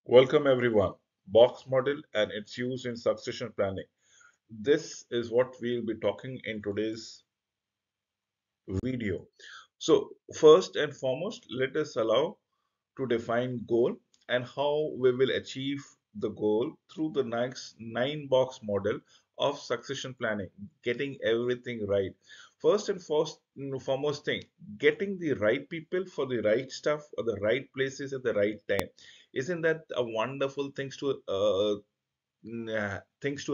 Welcome everyone. Box model and its use in succession planning. This is what we'll be talking in today's video. So, first and foremost, let us allow to define goal and how we will achieve the goal through the next 9 box model of succession planning, getting everything right. First and foremost thing, getting the right people for the right stuff or the right places at the right time. Isn't that a wonderful things to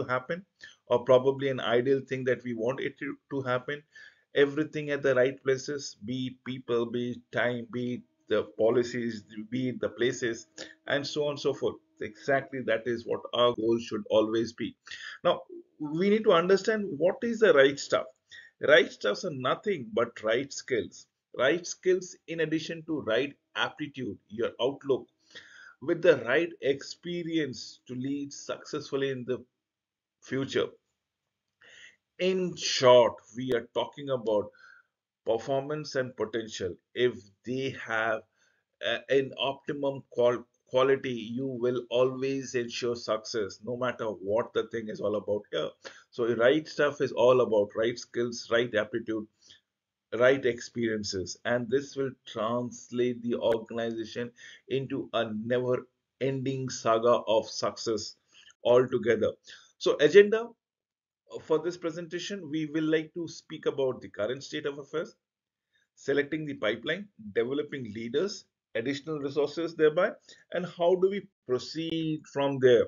happen, or probably an ideal thing that we want it to happen? Everything at the right places, be it people, be it time, be it the policies, be it the places, and so on and so forth. Exactly, that is what our goal should always be. Now, we need to understand what is the right stuff. Right stuffs are nothing but right skills. Right skills in addition to right aptitude, your outlook, with the right experience to lead successfully in the future. In short, we are talking about performance and potential. If they have an optimum quality, you will always ensure success, no matter what the thing is all about here. So, right stuff is all about right skills, right aptitude, right experiences, and this will translate the organization into a never ending saga of success altogether. So, agenda for this presentation, we will like to speak about the current state of affairs, selecting the pipeline, developing leaders, additional resources thereby, and how do we proceed from there.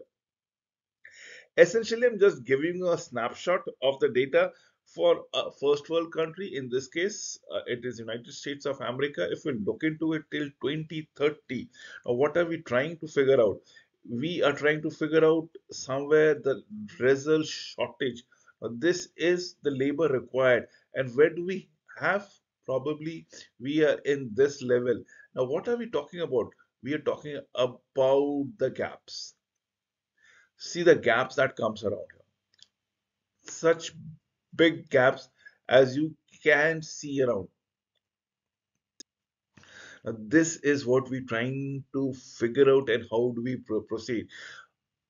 Essentially, I'm just giving you a snapshot of the data for a first world country. In this case, it is United States of America. If we look into it till 2030, now what are we trying to figure out? We are trying to figure out somewhere the result shortage. This is the labor required, and where do we have? Probably we are in this level. Now, what are we talking about? We are talking about the gaps. See the gaps that comes around here. Such big gaps as you can see around. Now, this is what we're trying to figure out, and how do we proceed.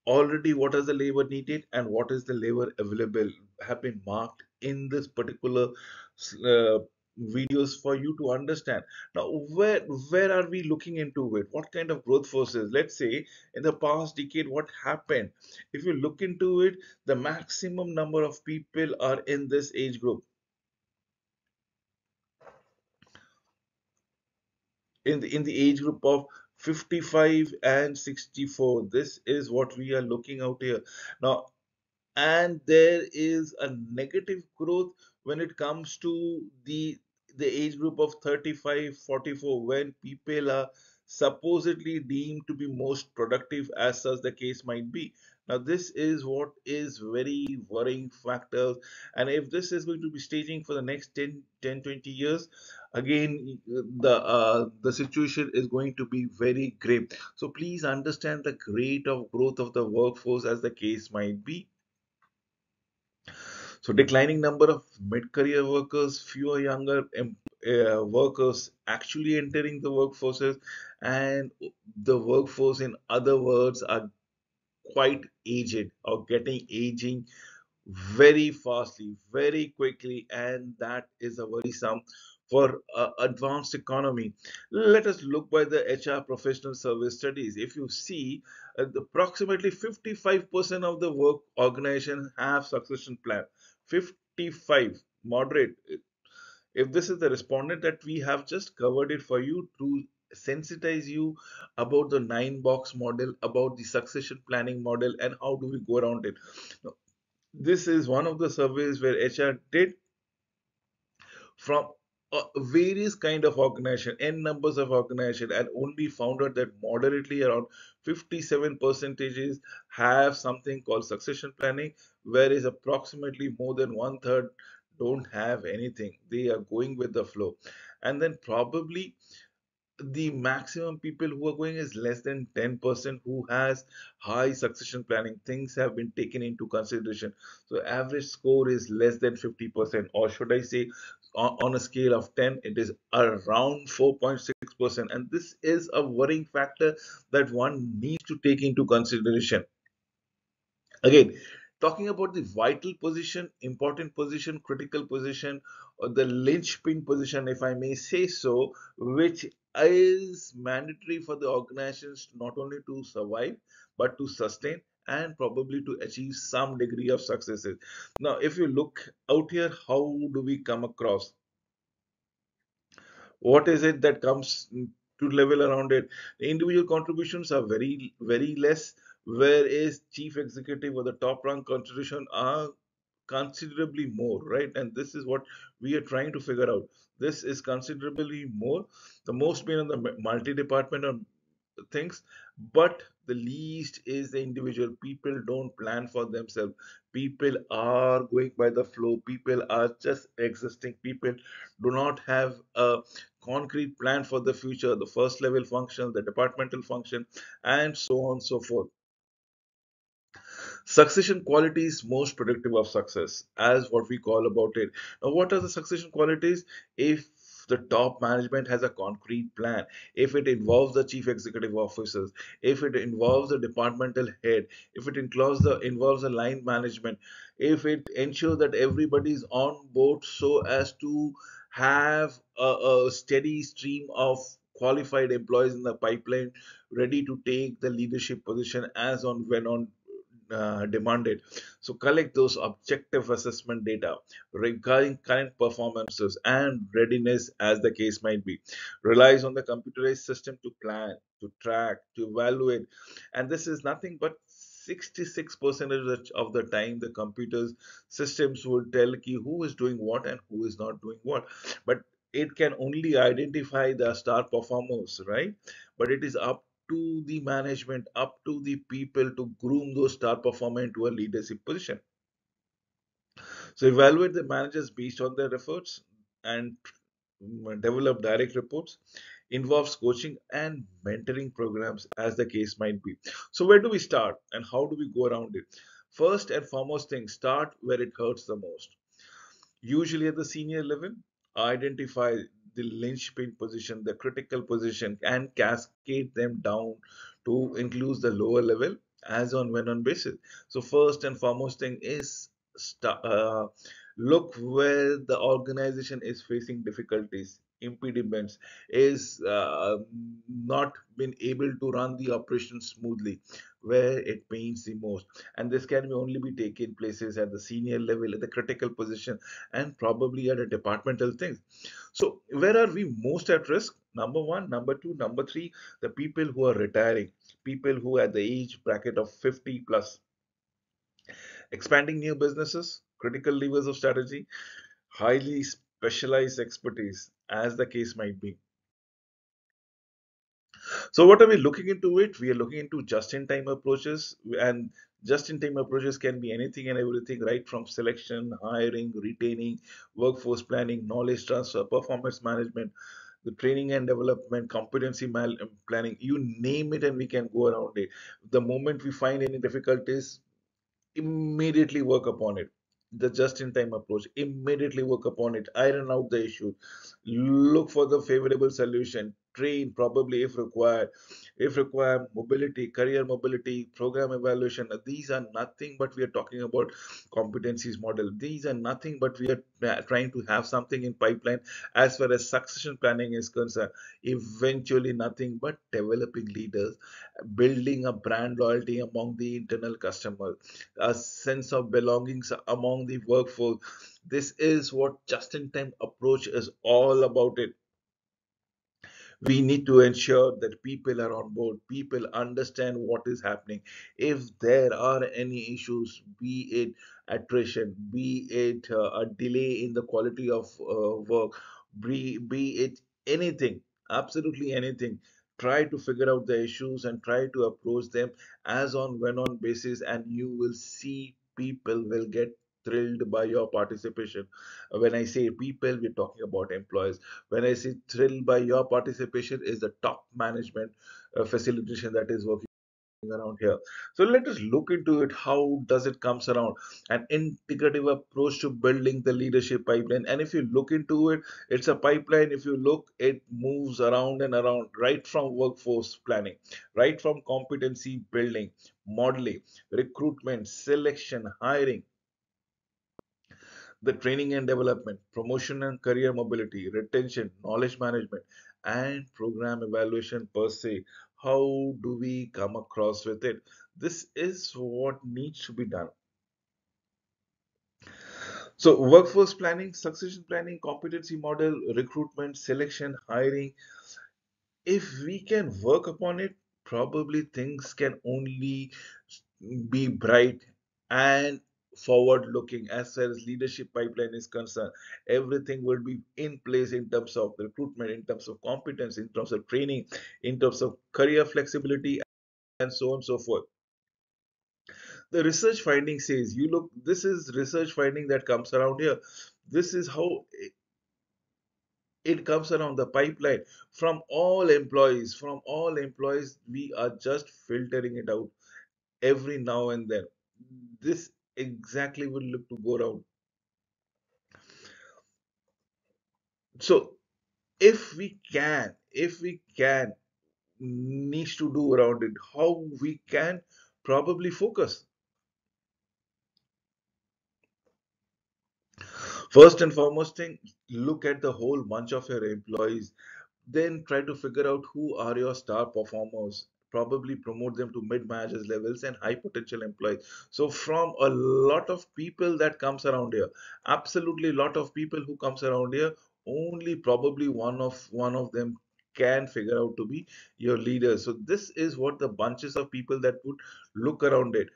Already, what is the labor needed and what is the labor available have been marked in this particular uh, videos for you to understand. Now, where are we looking into it? What kind of growth forces? Let's say in the past decade, what happened? If you look into it, the maximum number of people are in this age group, in the age group of 55 and 64. This is what we are looking out here now. And there is a negative growth when it comes to the age group of 35-44, when people are supposedly deemed to be most productive, as such the case might be. Now this is what is very worrying factors, and if this is going to be staging for the next 10-20 years, again the situation is going to be very grim. So please understand the rate of growth of the workforce, as the case might be. So declining number of mid-career workers, fewer younger workers actually entering the workforces, and the workforce, in other words, are quite aged or getting aging very fastly, very quickly, and that is a worrisome for advanced economy. Let us look by the HR professional service studies. If you see, approximately 55% of the work organization have succession plan. 55, moderate. If this is the respondent that we have just covered it for you to sensitize you about the 9 box model, about the succession planning model, and how do we go around it. This is one of the surveys where HR did from various kind of organization, n numbers of organization, and only found out that moderately around 57 percentages have something called succession planning, whereas approximately more than one third don't have anything. They are going with the flow. And then probably the maximum people who are going is less than 10% who has high succession planning. Things have been taken into consideration. So average score is less than 50%, or should I say on a scale of 10, it is around 4.6%. And this is a worrying factor that one needs to take into consideration. Again, talking about the vital position, important position, critical position, or the linchpin position, if I may say so, which is mandatory for the organizations not only to survive but to sustain and probably to achieve some degree of successes. Now, if you look out here, how do we come across? What is it that comes to level around it? The individual contributions are very less, whereas chief executive or the top rank contribution are considerably more, right? And this is what we are trying to figure out. This is considerably more. The most been on the multi-department or things, but the least is the individual. People don't plan for themselves. People are going by the flow. People are just existing. People do not have a concrete plan for the future, the first level function, the departmental function, and so on and so forth. Succession qualities most predictive of success, as what we call about it. Now, what are the succession qualities? If the top management has a concrete plan, if it involves the chief executive officers, if it involves the departmental head, if it involves the line management, if it ensures that everybody is on board so as to have a steady stream of qualified employees in the pipeline ready to take the leadership position as on when on demanded. So collect those objective assessment data regarding current performances and readiness as the case might be. Relies on the computerized system to plan, to track, to evaluate. And this is nothing but 66% of the time the computers systems will tell you who is doing what and who is not doing what. But it can only identify the star performers, right? But it is up to the management, up to the people to groom those star performers into a leadership position. So evaluate the managers based on their efforts and develop direct reports. Involves coaching and mentoring programs as the case might be. So where do we start and how do we go around it? First and foremost thing, start where it hurts the most. Usually at the senior level, identify the linchpin position, the critical position, and cascade them down to include the lower level as on when on basis. So first and foremost thing is look where the organization is facing difficulties, impediments, is not been able to run the operation smoothly, where it pains the most. And this can only be taken places at the senior level, at the critical position, and probably at a departmental thing. So where are we most at risk? Number one, number two, number three, the people who are retiring, people who are at the age bracket of 50 plus, expanding new businesses, critical levers of strategy, highly specialized expertise, as the case might be. So what are we looking into it? We are looking into just-in-time approaches, and just-in-time approaches can be anything and everything, right from selection, hiring, retaining, workforce planning, knowledge transfer, performance management, the training and development, competency planning, you name it, and we can go around it. The moment we find any difficulties, immediately work upon it. The just in time approach, immediately work upon it, iron out the issue, look for the favorable solution, train probably if required, mobility, career mobility, program evaluation. These are nothing but we are talking about competencies model. These are nothing but we are trying to have something in pipeline as far as succession planning is concerned. Eventually nothing but developing leaders, building a brand loyalty among the internal customer, a sense of belongings among the workforce. This is what just-in-time approach is all about it. We need to ensure that people are on board, people understand what is happening. If there are any issues, be it attrition, be it a delay in the quality of work, be it anything, absolutely anything, try to figure out the issues and try to approach them as on when on basis, and you will see people will get thrilled by your participation. When I say people, we're talking about employees. When I say thrilled by your participation, is the top management facilitation that is working. around here. So let us look into it. How does it comes around? An integrative approach to building the leadership pipeline. And if you look into it, it's a pipeline. If you look, it moves around and around, right from workforce planning, right from competency building, modeling, recruitment, selection, hiring, the training and development, promotion and career mobility, retention, knowledge management, and program evaluation per se. How do we come across with it? This is what needs to be done. So, workforce planning, succession planning, competency model, recruitment, selection, hiring. If we can work upon it, probably things can only be bright and forward looking as far as leadership pipeline is concerned. Everything will be in place in terms of recruitment, in terms of competence, in terms of training, in terms of career flexibility, and so on and so forth. The research finding says, you look, this is research finding that comes around here. This is how it comes around the pipeline. From all employees we are just filtering it out every now and then. This exactly will look to go around. So if we can needs to do around it, how we can probably focus. First and foremost thing, look at the whole bunch of your employees. Then try to figure out who are your star performers. Probably promote them to mid managers levels and high potential employees. So from a lot of people that comes around here, absolutely lot of people who comes around here, only probably one of them can figure out to be your leader. So this is what the bunches of people that would look around it.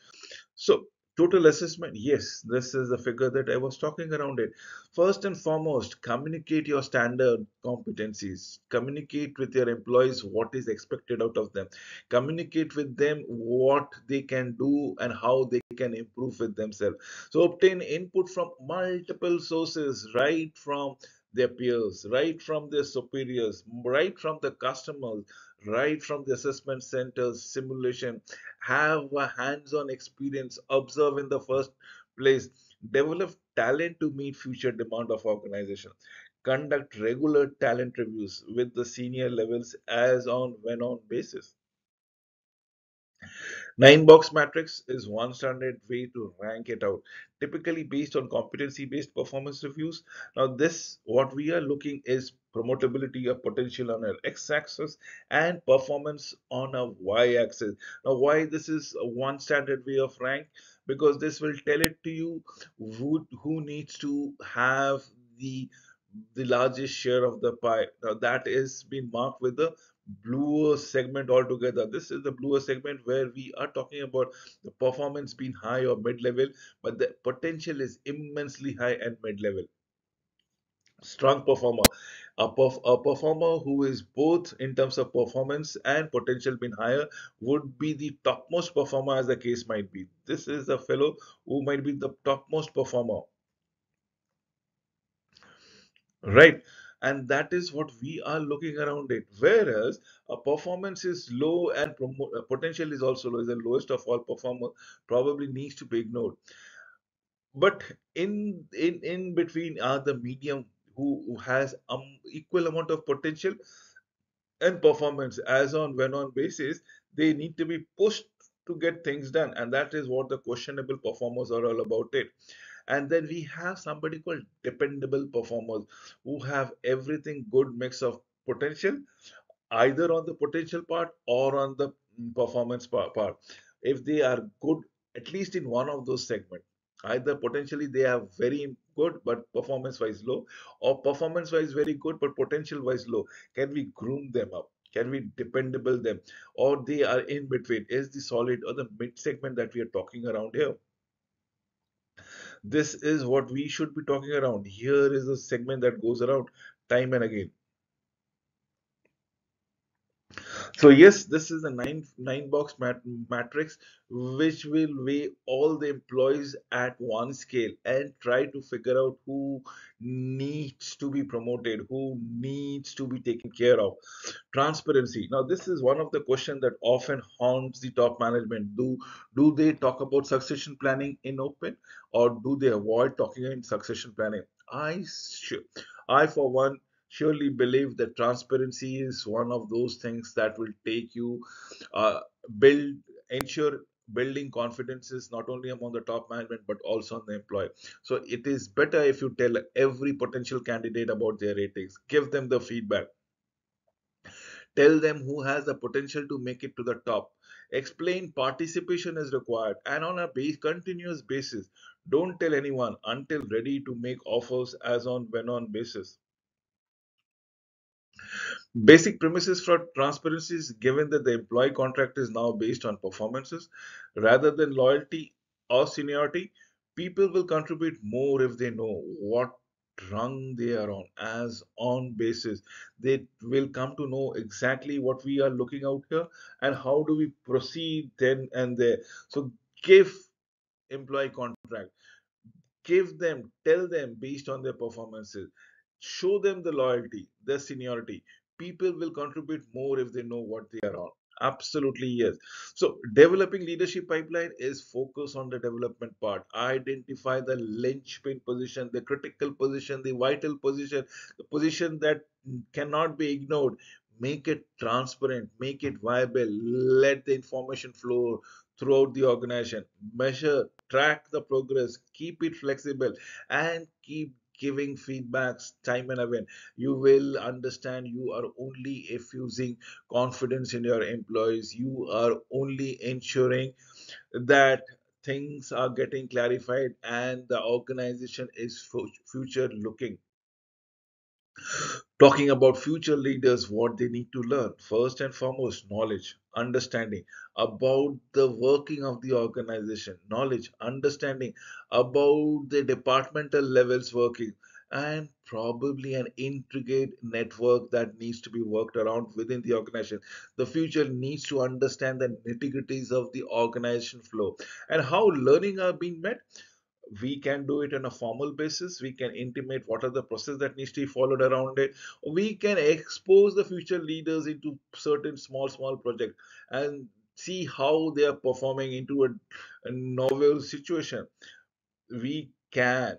So, total assessment, yes, this is the figure that I was talking around it. First and foremost, communicate your standard competencies. Communicate with your employees what is expected out of them. Communicate with them what they can do and how they can improve with themselves. So, obtain input from multiple sources, right from their peers, right from their superiors, right from the customers, right from the assessment centers, simulation. Have a hands-on experience, observe in the first place, develop talent to meet future demand of organization, conduct regular talent reviews with the senior levels as on when on basis. Nine box matrix is one standard way to rank it out, typically based on competency based performance reviews. Now, this what we are looking is promotability of potential on our x axis and performance on a y axis. Now, why this is a one standard way of rank? Because this will tell it to you who needs to have the largest share of the pie. Now that is been marked with the bluer segment altogether. This is the bluer segment where we are talking about the performance being high or mid-level, but the potential is immensely high and mid-level. Strong performer. A performer who is both in terms of performance and potential being higher would be the topmost performer as the case might be. This is the fellow who might be the topmost performer. Right. And that is what we are looking around it. Whereas a performance is low and potential is also low, is the lowest of all performer, probably needs to be ignored. But in between are the medium who has equal amount of potential and performance as on when on basis. They need to be pushed to get things done, and that is what the questionable performers are all about it. And then we have somebody called dependable performers who have everything good mix of potential, either on the potential part or on the performance part. If they are good at least in one of those segments, either potentially they are very good but performance wise low, or performance wise very good but potential wise low, can we groom them up? Can we dependable them? Or they are in between, is the solid or the mid segment that we are talking around here. This is what we should be talking around. Here is a segment that goes around time and again. So yes, this is a nine box matrix which will weigh all the employees at one scale and try to figure out who needs to be promoted, who needs to be taken care of. Transparency. Now, this is one of the questions that often haunts the top management. Do they talk about succession planning in open, or do they avoid talking in succession planning? I for one surely believe that transparency is one of those things that will take you uh, build ensure building confidences not only among the top management but also on the employee. So it is better if you tell every potential candidate about their ratings, give them the feedback, tell them who has the potential to make it to the top, explain participation is required, and on a continuous basis. Don't tell anyone until ready to make offers as on when on basis. Basic premises for transparency is given that the employee contract is now based on performances rather than loyalty or seniority. People will contribute more if they know what rung they are on as on basis. They will come to know exactly what we are looking out here and how do we proceed then and there. So give employee contract, give them, tell them based on their performances, show them the loyalty, their seniority. People will contribute more if they know what they are on. Absolutely, yes. So, developing leadership pipeline is focus on the development part. Identify the linchpin position, the critical position, the vital position, the position that cannot be ignored. Make it transparent, make it viable, let the information flow throughout the organization. Measure, track the progress, keep it flexible, and keep giving feedbacks time and again. You will understand you are only effusing confidence in your employees. You are only ensuring that things are getting clarified and the organization is future looking. Talking about future leaders, what they need to learn. First and foremost, knowledge, understanding about the working of the organization, knowledge, understanding about the departmental levels working, and probably an intricate network that needs to be worked around within the organization. The future needs to understand the nitty-gritties of the organization flow and how learning are being met. We can do it on a formal basis. We can intimate what are the process that needs to be followed around it. We can expose the future leaders into certain small projects and see how they are performing into a novel situation. We can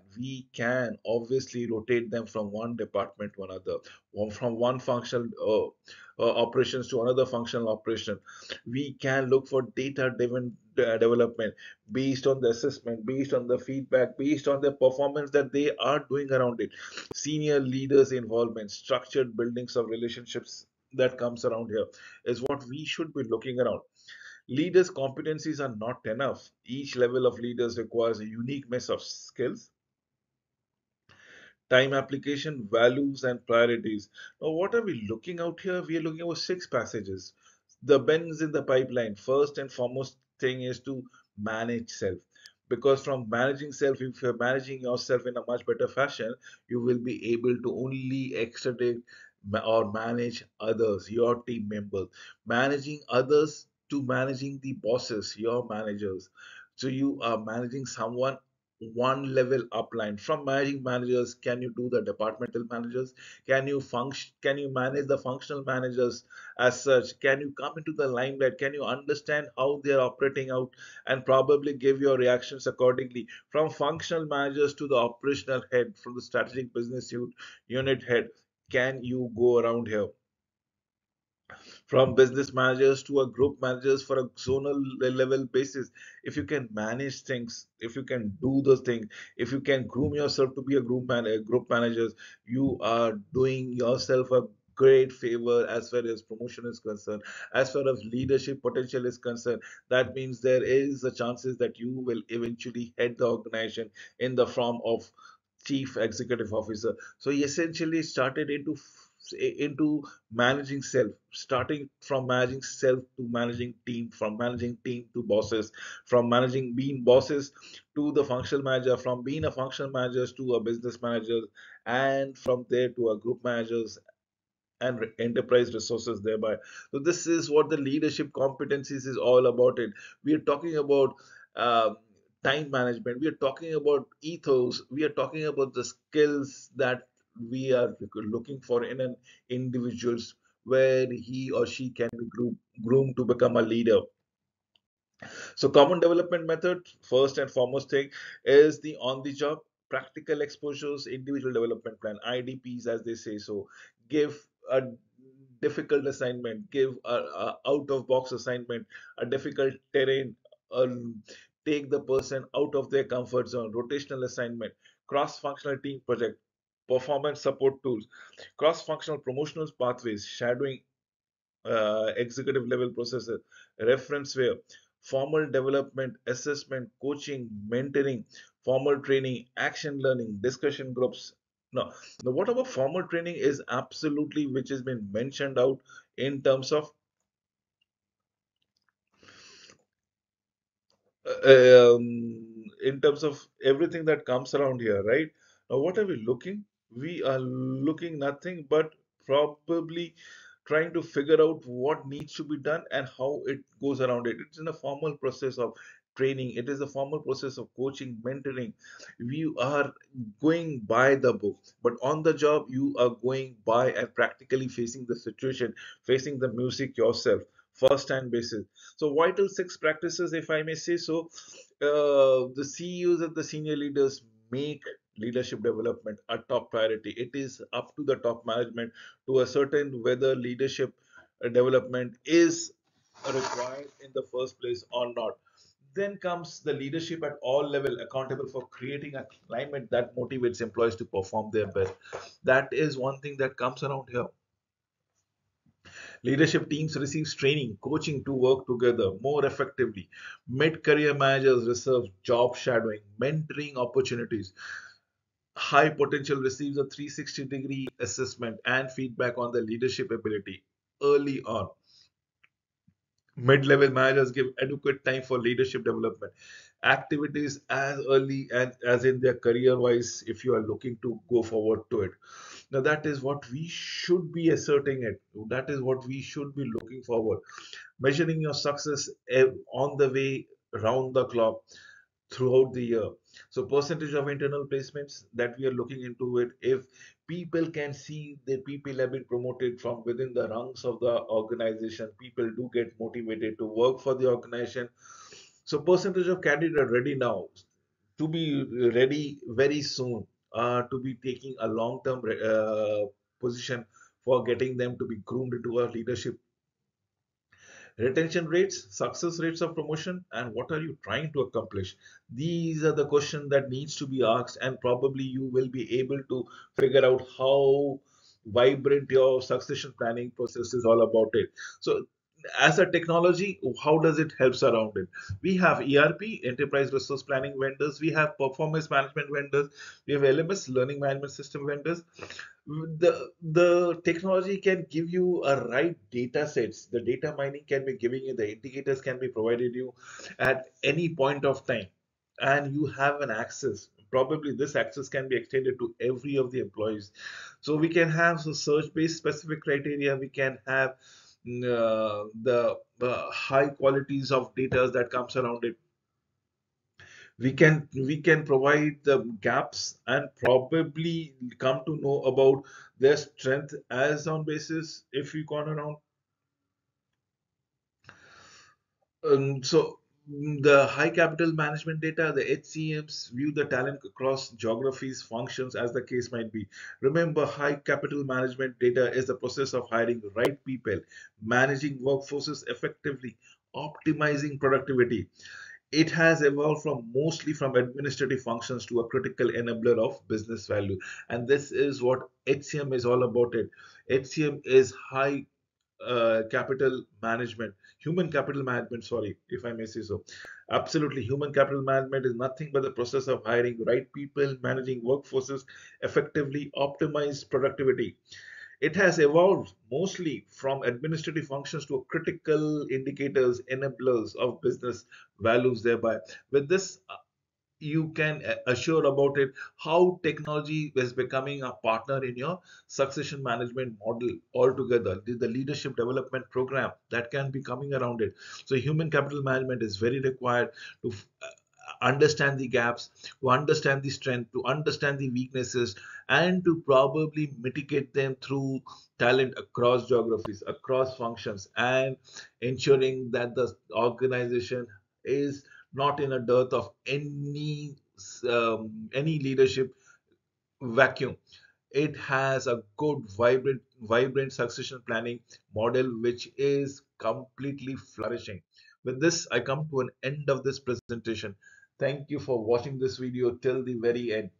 obviously rotate them from one department to another, from one functional operations to another functional operation. We can look for data driven development based on the assessment, based on the feedback, based on the performance that they are doing around it. Senior leaders involvement, structured buildings of relationships that comes around here is what we should be looking around. Leaders' competencies are not enough. Each level of leaders requires a unique mix of skills, time application, values, and priorities. Now, what are we looking out here? We are looking over six passages. The bends in the pipeline. First and foremost thing is to manage self. Because from managing self, if you're managing yourself in a much better fashion, you will be able to only extradite or manage others, your team members. Managing others to managing the bosses, your managers. So you are managing someone one level upline. From managing managers, can you do the departmental managers? Can you manage the functional managers as such? Can you come into the limelight? Can you understand how they are operating out and probably give your reactions accordingly? From functional managers to the operational head, from the strategic business unit head, can you go around here? From business managers to a group managers for a zonal level basis. If you can manage things, if you can do those things, if you can groom yourself to be a group managers, you are doing yourself a great favor as far as promotion is concerned, as far as leadership potential is concerned. That means there is a chances that you will eventually head the organization in the form of chief executive officer. So he essentially started into managing self, starting from managing self to managing team, from managing team to bosses, from managing being bosses to the functional manager, from being a functional manager to a business manager, and from there to a group managers and enterprise resources thereby. So this is what the leadership competencies is all about. It we are talking about um, time management, we are talking about ethos, we are talking about the skills that we are looking for in an individuals, where he or she can be groomed to become a leader. So common development method, first and foremost thing, is the on the job practical exposures, individual development plan, IDPs as they say. So give a difficult assignment, give a out of box assignment, a difficult terrain, take the person out of their comfort zone, rotational assignment, cross functional team project, performance support tools, cross functional promotional pathways, shadowing, executive level processes, referenceware, formal development, assessment, coaching, mentoring, formal training, action learning, discussion groups. Now, what about formal training is absolutely which has been mentioned out in terms of everything that comes around here, right? Now, what are we looking? We are looking nothing but probably trying to figure out what needs to be done and how it goes around it. It's in a formal process of training, it is a formal process of coaching, mentoring. We are going by the book, but on the job, you are going by and practically facing the situation, facing the music yourself, first hand basis. So, vital six practices, if I may say so, the CEOs and the senior leaders make leadership development a top priority. It is up to the top management to ascertain whether leadership development is required in the first place or not. Then comes the leadership at all level accountable for creating a climate that motivates employees to perform their best. That is one thing that comes around here. Leadership teams receive training, coaching to work together more effectively. Mid-career managers receive job shadowing, mentoring opportunities. High potential receives a 360-degree assessment and feedback on their leadership ability early on. Mid-level managers give adequate time for leadership development activities as early and as in their career wise if you are looking to go forward to it. Now that is what we should be asserting it. That is what we should be looking forward. Measuring your success on the way round the clock throughout the year. So percentage of internal placements that we are looking into it. If people can see that people have been promoted from within the ranks of the organization, people do get motivated to work for the organization. So percentage of candidate ready now to be ready very soon, to be taking a long-term position for getting them to be groomed into a leadership. Retention rates, success rates of promotion, and what are you trying to accomplish? These are the questions that needs to be asked, and probably you will be able to figure out how vibrant your succession planning process is all about it. So as a technology, how does it helps around it? We have ERP, enterprise resource planning vendors, we have performance management vendors, we have LMS, learning management system vendors. The technology can give you a right data sets, the data mining can be giving you, the indicators can be provided you at any point of time, and you have an access. Probably this access can be extended to every of the employees. So we can have so search based specific criteria, we can have the high qualities of data that comes around it. We can provide the gaps and probably come to know about their strength as on basis if we gone around. The high capital management data, the HCMs, view the talent across geographies, functions, as the case might be. Remember, high capital management data is the process of hiring the right people, managing workforces effectively, optimizing productivity. It has evolved from mostly from administrative functions to a critical enabler of business value. And this is what HCM is all about it. HCM is high capital management, human capital management, sorry, if I may say so. Absolutely, human capital management is nothing but the process of hiring right people, managing workforces effectively, optimize productivity. It has evolved mostly from administrative functions to critical indicators, enablers of business values thereby. With this, you can assure about it how technology is becoming a partner in your succession management model altogether. The leadership development program that can be coming around it. So human capital management is very required to understand the gaps, to understand the strength, to understand the weaknesses, and to probably mitigate them through talent across geographies, across functions, and ensuring that the organization is not in a dearth of any leadership vacuum. It has a good, vibrant succession planning model which is completely flourishing. With this, I come to an end of this presentation. Thank you for watching this video till the very end.